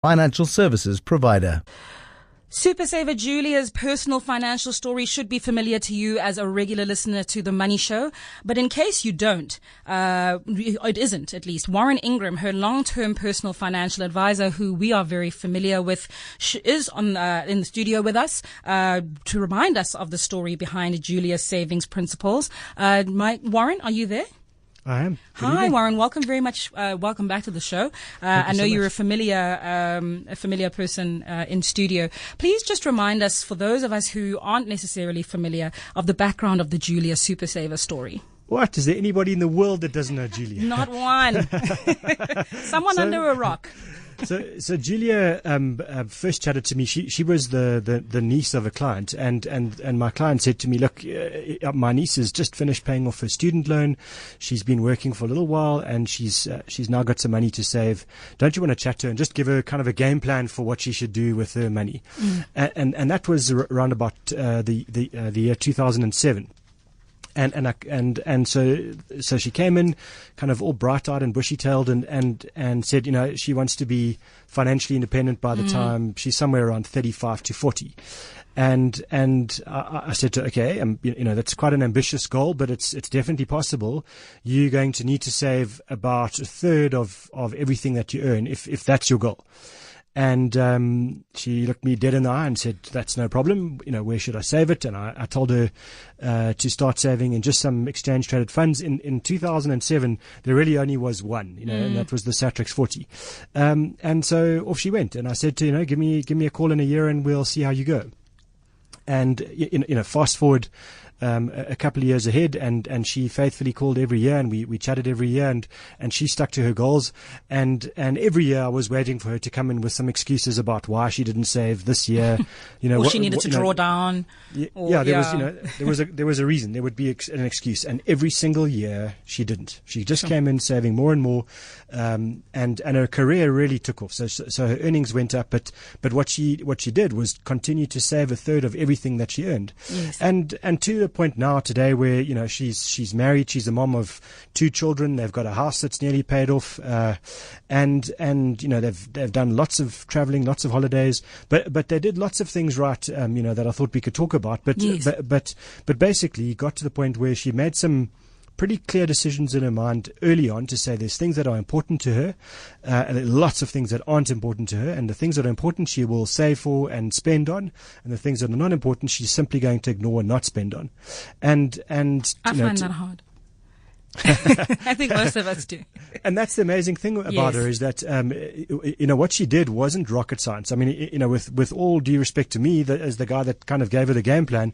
financial services provider. Supersaver Julia's personal financial story should be familiar to you as a regular listener to The Money Show. But in case you don't, it isn't at least. Warren Ingram, her long-term personal financial advisor, who we are very familiar with, is in the studio with us to remind us of the story behind Julia's savings principles. Warren, are you there? I am. Hi, Warren. Welcome very much. Welcome back to the show. I know you're a familiar person in studio. Please just remind us, for those of us who aren't necessarily familiar, of the background of the Julia Supersaver story. What? Is there anybody in the world that doesn't know Julia? Not one. Someone under a rock. So Julia first chatted to me. She was the niece of a client, and my client said to me, "Look, my niece has just finished paying off her student loan. She's been working for a little while, and she's now got some money to save. Don't you want to chat to her and just give her kind of a game plan for what she should do with her money?" And that was around about the year 2007. And so she came in kind of all bright-eyed and bushy-tailed and said, you know, she wants to be financially independent by the time she's somewhere around 35 to 40. And I said to her, okay, you know, that's quite an ambitious goal, but it's definitely possible. You're going to need to save about a third of everything that you earn if that's your goal. And she looked me dead in the eye and said, "That's no problem. You know, where should I save it?" And I told her to start saving in just some exchange traded funds. In 2007, there really only was one, you know, and that was the Satrix 40. And so off she went. And I said to her, you know, give me a call in a year and we'll see how you go. And you know, fast forward a couple of years ahead, and she faithfully called every year, and we chatted every year, and she stuck to her goals, and every year I was waiting for her to come in with some excuses about why she didn't save this year, you know, or she needed to draw down. There was a reason. There would be an excuse, and every single year she didn't. She just came in saving more and more, and her career really took off. So her earnings went up, but what she did was continue to save a third of everything that she earned, and to the point now today where, you know, she's married, she's a mom of 2 children, they've got a house that's nearly paid off, and you know, they've done lots of traveling, lots of holidays, but they did lots of things right, you know, that I thought we could talk about, but basically got to the point where she made some pretty clear decisions in her mind early on to say there's things that are important to her, and lots of things that aren't important to her, and the things that are important she will save for and spend on, and the things that are not important she's simply going to ignore and not spend on. And I find that hard. I think most of us do. And that's the amazing thing about her, is that, you know, what she did wasn't rocket science. I mean, you know, with all due respect to me, as the guy that kind of gave her the game plan,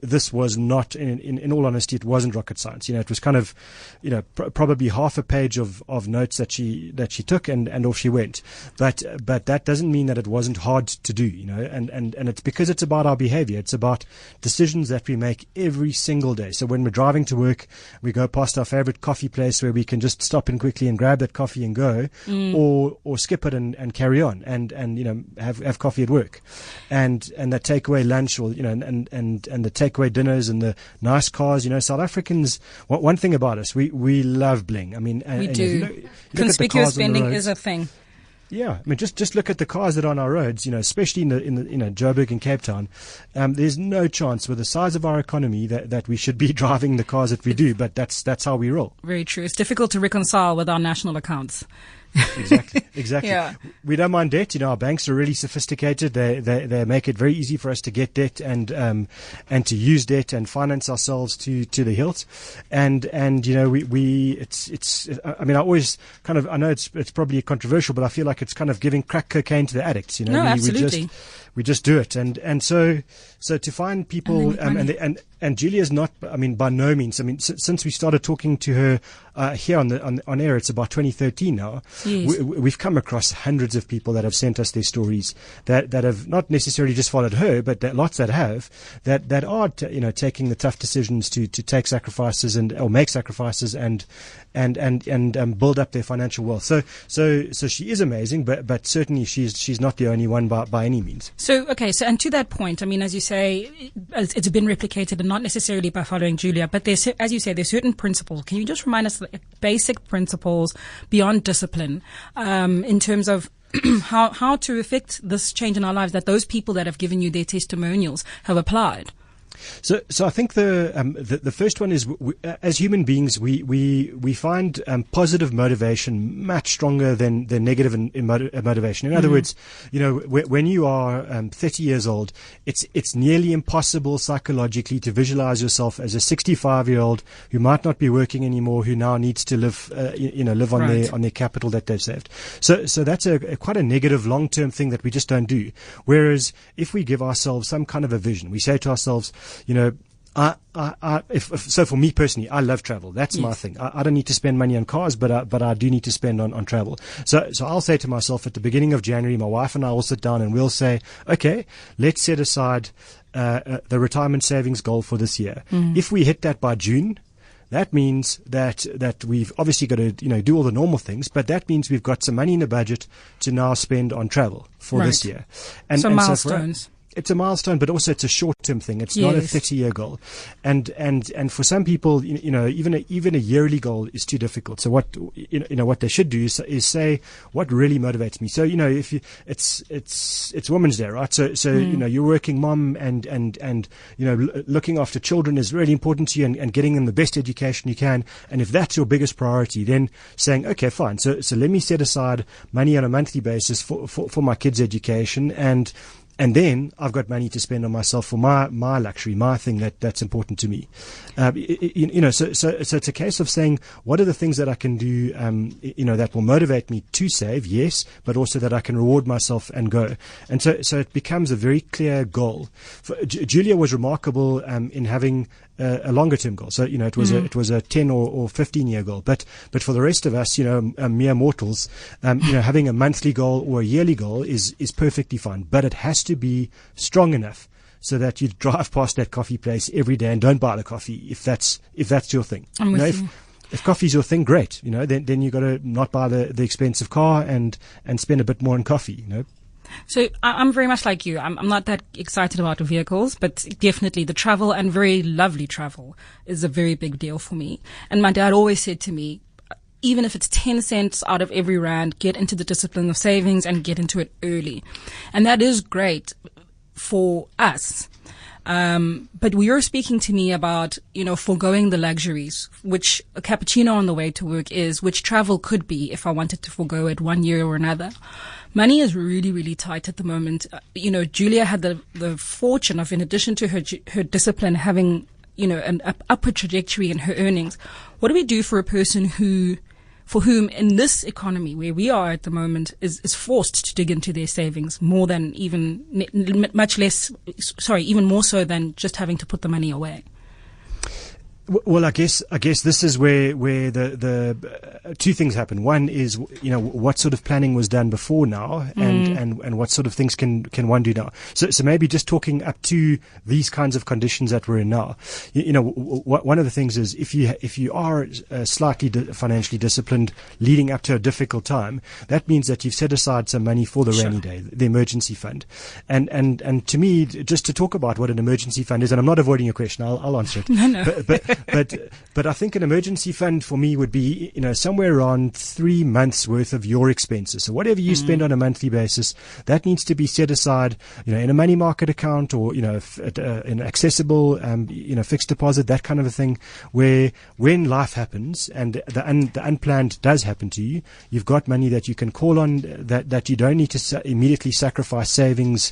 this was not, in all honesty, it wasn't rocket science. You know, it was kind of, you know, probably half a page of notes that she took, and off she went. But that doesn't mean that it wasn't hard to do, you know, and it's because it's about our behavior. It's about decisions that we make every single day. So when we're driving to work, we go past our favorite coffee place where we can just stop in quickly and grab that coffee and go, or skip it and carry on and you know, have coffee at work, and that takeaway lunch, or you know, and the takeaway dinners and the nice cars. You know, South Africans, one thing about us, we love bling. I mean, we do. Conspicuous spending is a thing. Yeah, I mean, just look at the cars that are on our roads, you know, especially in the you know, Joburg and Cape Town. There's no chance with the size of our economy that we should be driving the cars that we do, but that's how we roll. Very true. It's difficult to reconcile with our national accounts. Exactly. Yeah. We don't mind debt. You know, our banks are really sophisticated. They make it very easy for us to get debt and to use debt and finance ourselves to the hilt. And you know, it's I mean, I always kind of, I know it's probably controversial, but I feel like it's kind of giving crack cocaine to the addicts. You know, absolutely. We just do it, and so to find people, and Julia's not, I mean, by no means. I mean, since we started talking to her here on air, it's about 2013 now. Yes. We've come across hundreds of people that have sent us their stories that have not necessarily just followed her, but lots that have that are you know, taking the tough decisions to take sacrifices or make sacrifices and build up their financial wealth. So she is amazing, but certainly she's not the only one by any means. So and to that point, I mean, as you say, it's been replicated, and not necessarily by following Julia, but there's, as you say, there's certain principles. Can you just remind us the basic principles beyond discipline, in terms of how to effect this change in our lives that those people that have given you their testimonials have applied? So I think the first one is as human beings we find positive motivation much stronger than negative motivation. In other words, when you are 30 years old, it's nearly impossible psychologically to visualize yourself as a 65-year-old who might not be working anymore, who now needs to live on Right. their capital that they've saved. So that's quite a negative long-term thing that we just don't do. Whereas if we give ourselves some kind of a vision, we say to ourselves, so for me personally, I love travel. That's my thing. I don't need to spend money on cars, but I do need to spend on travel. So I'll say to myself at the beginning of January, my wife and I will sit down and we'll say, okay, let's set aside the retirement savings goal for this year. If we hit that by June, that means that we've obviously got to do all the normal things, but that means we've got some money in the budget to now spend on travel for this year. And So milestones. It's a milestone, but also it's a short-term thing. It's not a 30-year goal, and for some people, even a yearly goal is too difficult. So what they should do is say what really motivates me. So if it's Women's Day, right? So you're working mom, and looking after children is really important to you, and getting them the best education you can. And if that's your biggest priority, then saying, okay, fine. So let me set aside money on a monthly basis for my kids' education, and then I've got money to spend on myself for my luxury, my thing that's important to me. So it's a case of saying, what are the things that I can do, that will motivate me to save, yes, but also that I can reward myself and go. And so it becomes a very clear goal. Julia was remarkable in having a longer term goal. So it was a 10 or 15-year goal. But for the rest of us, mere mortals, having a monthly goal or a yearly goal is perfectly fine. But it has to be strong enough so that you drive past that coffee place every day and don't buy the coffee if that's your thing. I'm with you. If coffee's your thing, great. Then you got to not buy the expensive car and spend a bit more on coffee. So I'm very much like you. I'm not that excited about vehicles, but definitely the travel, and very lovely travel, is a very big deal for me. And my dad always said to me, even if it's 10 cents out of every rand, get into the discipline of savings and get into it early. And that is great for us. But you're speaking to me about, foregoing the luxuries, which a cappuccino on the way to work is, which travel could be if I wanted to forego it one year or another. Money is really, really tight at the moment. Julia had the fortune of, in addition to her discipline, having, an upward trajectory in her earnings. What do we do for a person for whom in this economy where we are at the moment is forced to dig into their savings more than even more so than just having to put the money away? Well, I guess this is where the two things happen. One is, what sort of planning was done before now, and what sort of things can one do now. So maybe just talking up to these kinds of conditions that we're in now. One of the things is if you are slightly financially disciplined leading up to a difficult time, that means that you've set aside some money for the rainy day, the emergency fund. And to me, just to talk about what an emergency fund is, and I'm not avoiding your question, I'll answer it. No. But I think an emergency fund for me would be, somewhere around 3 months worth of your expenses. So whatever you spend on a monthly basis, that needs to be set aside, in a money market account or, an accessible, fixed deposit, that kind of a thing, where when life happens and the unplanned does happen to you, you've got money that you can call on, that you don't need to immediately sacrifice savings,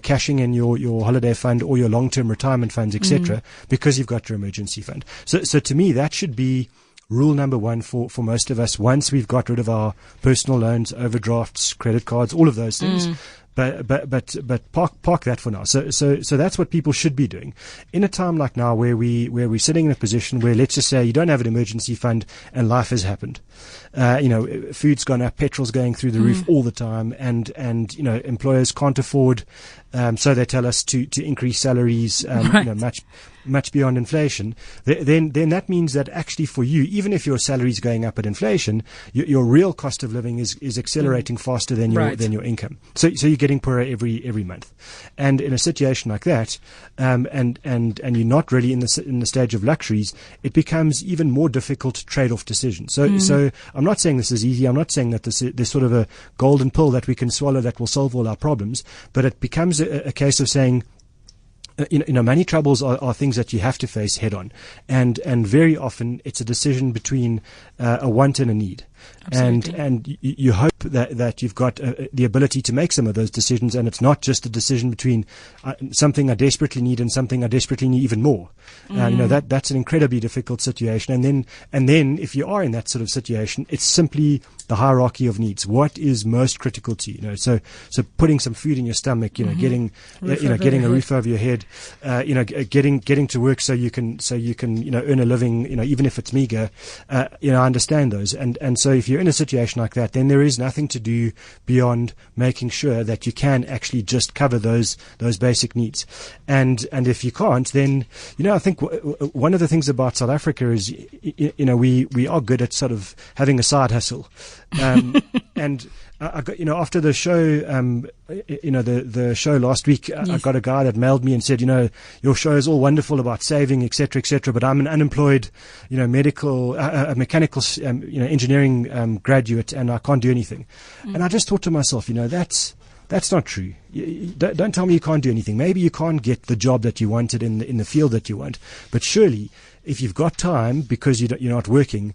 cashing in your holiday fund or your long-term retirement funds, etc., because you've got your emergency fund. So to me, that should be rule number one for most of us once we've got rid of our personal loans, overdrafts, credit cards, all of those things. But park that for now. So that's what people should be doing in a time like now where we're sitting in a position where, let's just say, you don't have an emergency fund and life has happened. Food's gone up, petrol's going through the roof all the time, and employers can't afford. So they tell us to increase salaries, much beyond inflation, then that means that actually for you, even if your salary is going up at inflation, your real cost of living is accelerating faster than your income. So you're getting poorer every month. And in a situation like that, and you're not really in the stage of luxuries, it becomes even more difficult to trade off decisions. So I'm not saying this is easy. I'm not saying that there's sort of a golden pill that we can swallow that will solve all our problems, but it becomes a case of saying, money troubles are things that you have to face head on, and very often it's a decision between a want and a need. Absolutely. And you hope that you've got the ability to make some of those decisions, and it's not just a decision between something I desperately need and something I desperately need even more. That's an incredibly difficult situation. And then if you are in that sort of situation, it's simply the hierarchy of needs. What is most critical to you? So putting some food in your stomach, getting a roof over your head, getting to work so you can earn a living, even if it's meager. I understand those, and so if you're in a situation like that, then there is nothing to do beyond making sure that you can actually just cover those basic needs. And if you can't, then I think one of the things about South Africa is we are good at sort of having a side hustle, and I got, after the show, the show last week, yes. I got a guy that mailed me and said, your show is all wonderful about saving, et cetera, but I'm an unemployed, mechanical, engineering graduate, and I can't do anything. And I just thought to myself, that's not true. Don't tell me you can't do anything. Maybe you can't get the job that you wanted in the field that you want, but surely if you've got time because you're not working,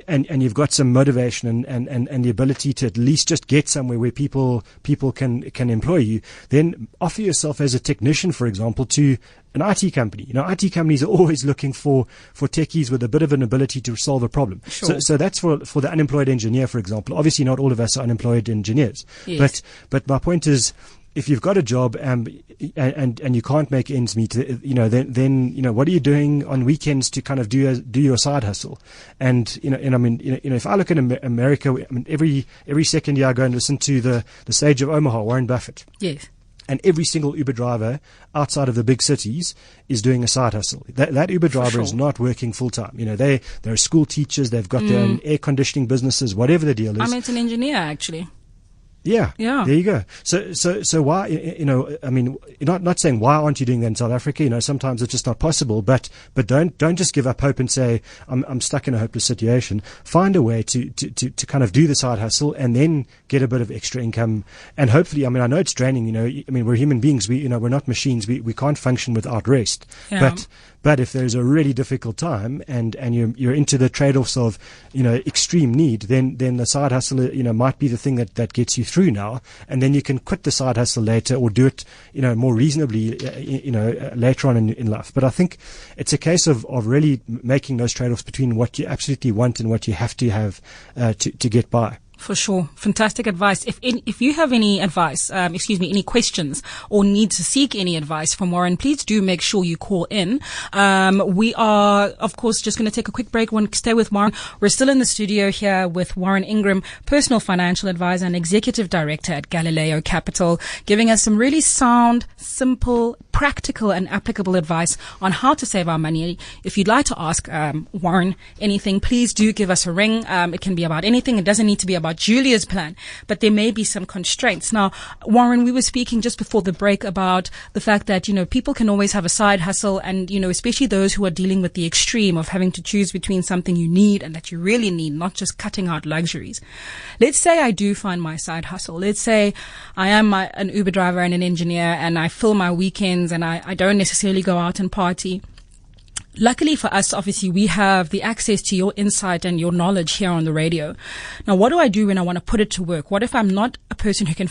and you've got some motivation and the ability to at least just get somewhere where people can employ you, then offer yourself as a technician, for example, to an IT company. IT companies are always looking for techies with a bit of an ability to solve a problem. Sure. So that's for the unemployed engineer, for example. Obviously, not all of us are unemployed engineers. Yes. But my point is, if you've got a job and you can't make ends meet, then what are you doing on weekends to kind of do your side hustle? And if I look at America, every second year I go and listen to the Sage of Omaha, Warren Buffett. Yes. And every single Uber driver outside of the big cities is doing a side hustle. That Uber driver is not working full time. They're school teachers. They've got their own air conditioning businesses, whatever the deal is. It's an engineer actually. Yeah. There you go. So why, not saying why aren't you doing that in South Africa? Sometimes it's just not possible, but don't just give up hope and say, I'm stuck in a hopeless situation. Find a way to kind of do the side hustle and then get a bit of extra income. And hopefully, I know it's draining, we're human beings. We're not machines. We can't function without rest. Yeah. But if there's a really difficult time and you're into the trade-offs of, extreme need, then the side hustle, might be the thing that gets you through now. And then you can quit the side hustle later or do it, more reasonably, later on in life. But I think it's a case of really making those trade-offs between what you absolutely want and what you have to have, to get by. For sure. Fantastic advice. If you have any advice, any questions or need to seek any advice from Warren, please do make sure you call in. We are, of course, just going to take a quick break. Stay with Warren. We're still in the studio here with Warren Ingram, personal financial advisor and executive director at Galileo Capital, giving us some really sound, simple, practical and applicable advice on how to save our money. If you'd like to ask Warren anything, please do give us a ring. It can be about anything. It doesn't need to be about Julia's plan, but there may be some constraints. Now, Warren, we were speaking just before the break about the fact that, people can always have a side hustle and, especially those who are dealing with the extreme of having to choose between something you need and that you really need, not just cutting out luxuries. Let's say I do find my side hustle. Let's say I am an Uber driver and an engineer and I fill my weekends and I don't necessarily go out and party. Luckily for us, obviously, we have the access to your insight and your knowledge here on the radio. Now, what do I do when I want to put it to work? What if I'm not a person who can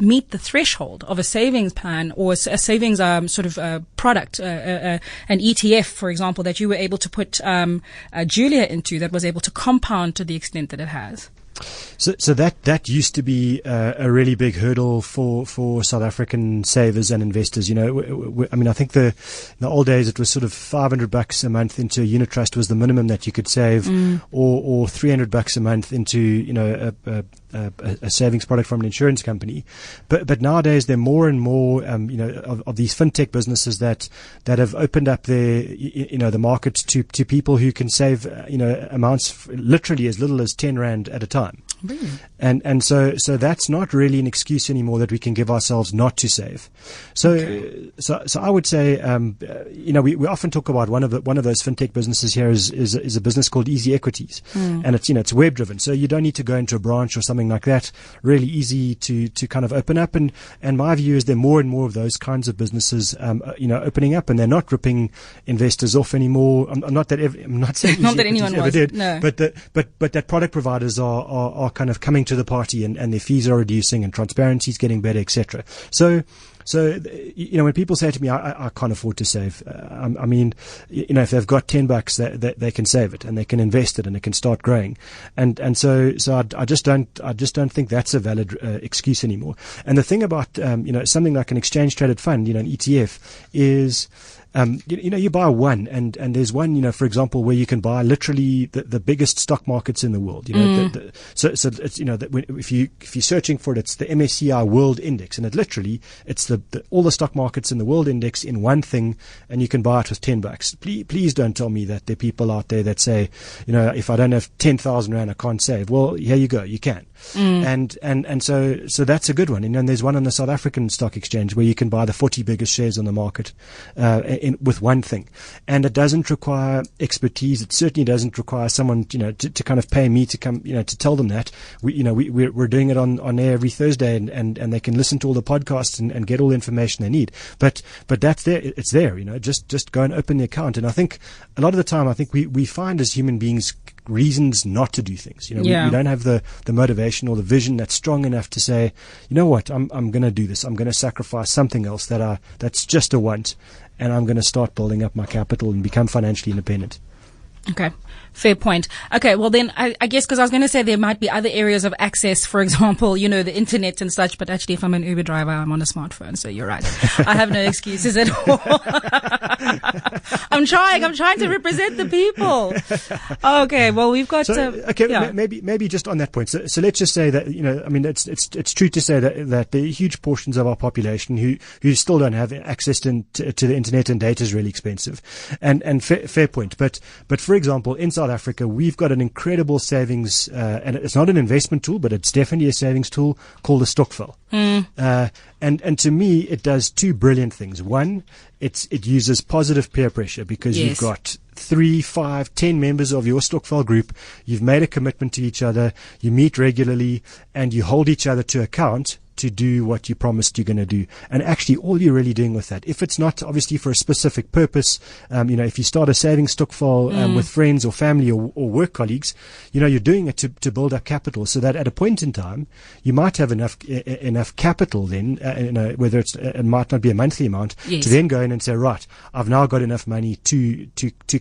meet the threshold of a savings plan or a savings product, an ETF, for example, that you were able to put Julia into that was able to compound to the extent that it has? So that used to be a really big hurdle for South African savers and investors. I think in the old days it was sort of $500 a month into a unit trust was the minimum that you could save, or $300 a month into a savings product from an insurance company. But nowadays there are more and more, of these fintech businesses that have opened up the market to people who can save, amounts literally as little as 10 Rand at a time. Really? And so that's not really an excuse anymore that we can give ourselves not to save. So I would say, we often talk about one of those fintech businesses here is a business called Easy Equities, and it's web driven. So you don't need to go into a branch or something like that. Really easy to kind of open up. And my view is there are more and more of those kinds of businesses, opening up, and they're not ripping investors off anymore. I'm not saying not that anyone ever was, did, no. but that product providers are kind of coming to the party, and their fees are reducing, and transparency is getting better, etc. So when people say to me, I can't afford to save, if they've got $10, that they can save it and they can invest it and it can start growing, and so I just don't think that's a valid excuse anymore. And the thing about something like an exchange traded fund, an ETF, is you buy one, and there's one, for example, where you can buy literally the biggest stock markets in the world. So it's, if you're searching for it, it's the MSCI World Index, and it's all the stock markets in the world index in one thing, and you can buy it with $10. Please don't tell me that there are people out there that say, if I don't have 10,000 Rand, I can't save. Well, here you go, you can. And so that's a good one. And then there's one on the South African Stock Exchange where you can buy the 40 biggest shares on the market with one thing, and it doesn't require expertise. It certainly doesn't require someone to kind of pay me to come to tell them that. We're doing it on air every Thursday, and they can listen to all the podcasts and get all the information they need. But that's there. It's there. Just go and open the account. And I think a lot of the time, we find as human beings reasons not to do things. We don't have the motivation or the vision that's strong enough to say, you know what, I'm going to do this. I'm going to sacrifice something else that's just a want, and I'm going to start building up my capital and become financially independent. Okay. Fair point. Okay. Well, then I guess, because I was going to say there might be other areas of access, for example, the internet and such, but actually if I'm an Uber driver, I'm on a smartphone. So you're right. I have no excuses at all. I'm trying to represent the people. Okay. Well, we've got, maybe just on that point. So let's just say that, it's true to say that there are huge portions of our population who still don't have access to the internet, and data is really expensive, and fair point. But for example, in South Africa, we've got an incredible savings, and it's not an investment tool, but it's definitely a savings tool called a stokvel. And to me, it does two brilliant things. One, it uses positive peer pressure, because you've got 3, 5, 10 members of your stokvel group. You've made a commitment to each other. You meet regularly, and you hold each other to account to do what you promised you're going to do. And actually, all you're really doing with that, if it's not obviously for a specific purpose, if you start a savings stokvel with friends or family or work colleagues, you're doing it to build up capital, so that at a point in time, you might have enough capital then, whether it might not be a monthly amount, to then go in and say, right, I've now got enough money to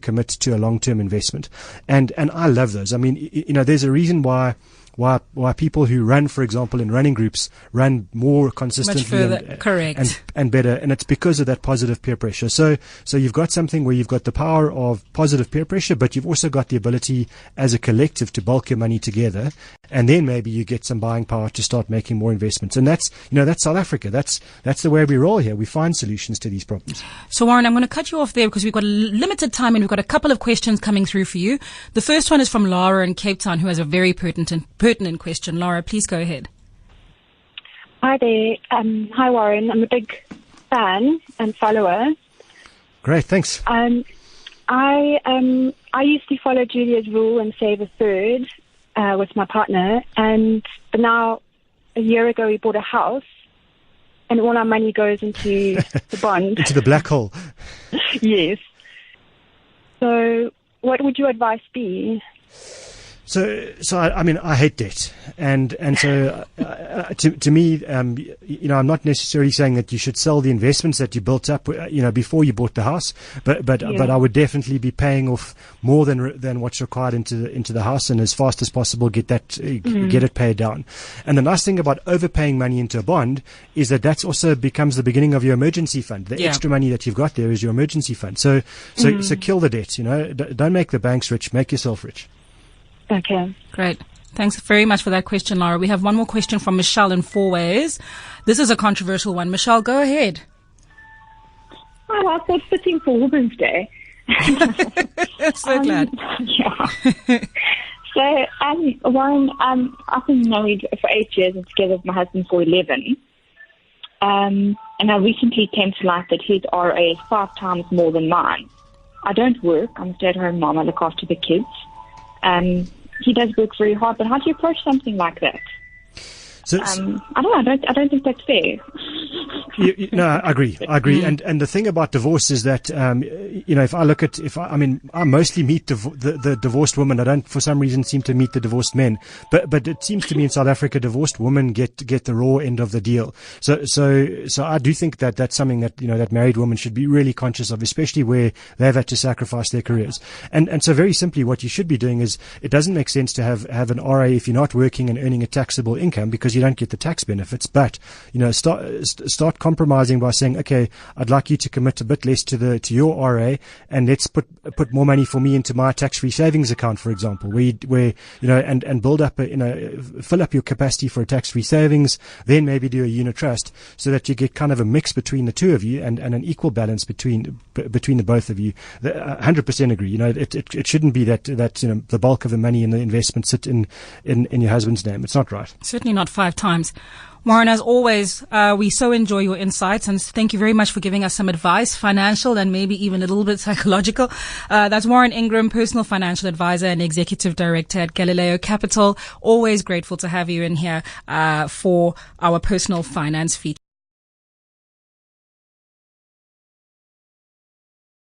commit to a long-term investment. And I love those. There's a reason why people who run, for example, in running groups, run more consistently, much further, correct, and better, and it's because of that positive peer pressure. So you've got something where you've got the power of positive peer pressure, but you've also got the ability as a collective to bulk your money together, and then maybe you get some buying power to start making more investments. And that's South Africa. That's the way we roll here. We find solutions to these problems. So Warren, I'm going to cut you off there because we've got limited time, and we've got a couple of questions coming through for you. The first one is from Lara in Cape Town, who has a very pertinent question. Lara, please go ahead. Hi there. Hi, Warren. I'm a big fan and follower. Great, thanks. I used to follow Julia's rule and save a third with my partner, but now a year ago we bought a house, and all our money goes into the bond. Into the black hole. Yes. So what would your advice be? So I hate debt, and so to me, I'm not necessarily saying that you should sell the investments that you built up, before you bought the house, but I would definitely be paying off more than what's required into the house, and as fast as possible get it paid down. And the nice thing about overpaying money into a bond is that also becomes the beginning of your emergency fund. The extra money that you've got there is your emergency fund. So kill the debt. Don't make the banks rich, make yourself rich. Okay. Great. Thanks very much for that question, Laura. We have one more question from Michelle in Four Ways. This is a controversial one. Michelle, go ahead. Oh, I thought fitting for Women's Day. So glad. Yeah. So, Warren, I've been married for 8 years and together with my husband for 11. And I recently came to light that his RA is 5 times more than mine. I don't work. I'm a stay-at-home mom. I look after the kids. He does work very hard, but how do you approach something like that? So, I don't know. I don't think that's fair. No, I agree. And the thing about divorce is that, if I look at, I mostly meet the divorced women. I don't, for some reason, seem to meet the divorced men. But it seems to me in South Africa, divorced women get the raw end of the deal. So I do think that that's something that, that married women should be really conscious of, especially where they've had to sacrifice their careers. And so very simply, what you should be doing is, it doesn't make sense to have an RA if you're not working and earning a taxable income, because you don't get the tax benefits. But, start compromising by saying, okay, I'd like you to commit a bit less to your RA, and let's put more money for me into my tax-free savings account, for example, where and build up fill up your capacity for a tax-free savings, then maybe do a unit trust, so that you get kind of a mix between the two of you and an equal balance between the both of you. 100% agree. It shouldn't be that the bulk of the money in the investment sit in your husband's name. It's not right. Certainly not 5 times. Warren, as always, we so enjoy your insights, and thank you very much for giving us some advice, financial and maybe even a little bit psychological. That's Warren Ingram, personal financial advisor and executive director at Galileo Capital. Always grateful to have you in here for our personal finance feature.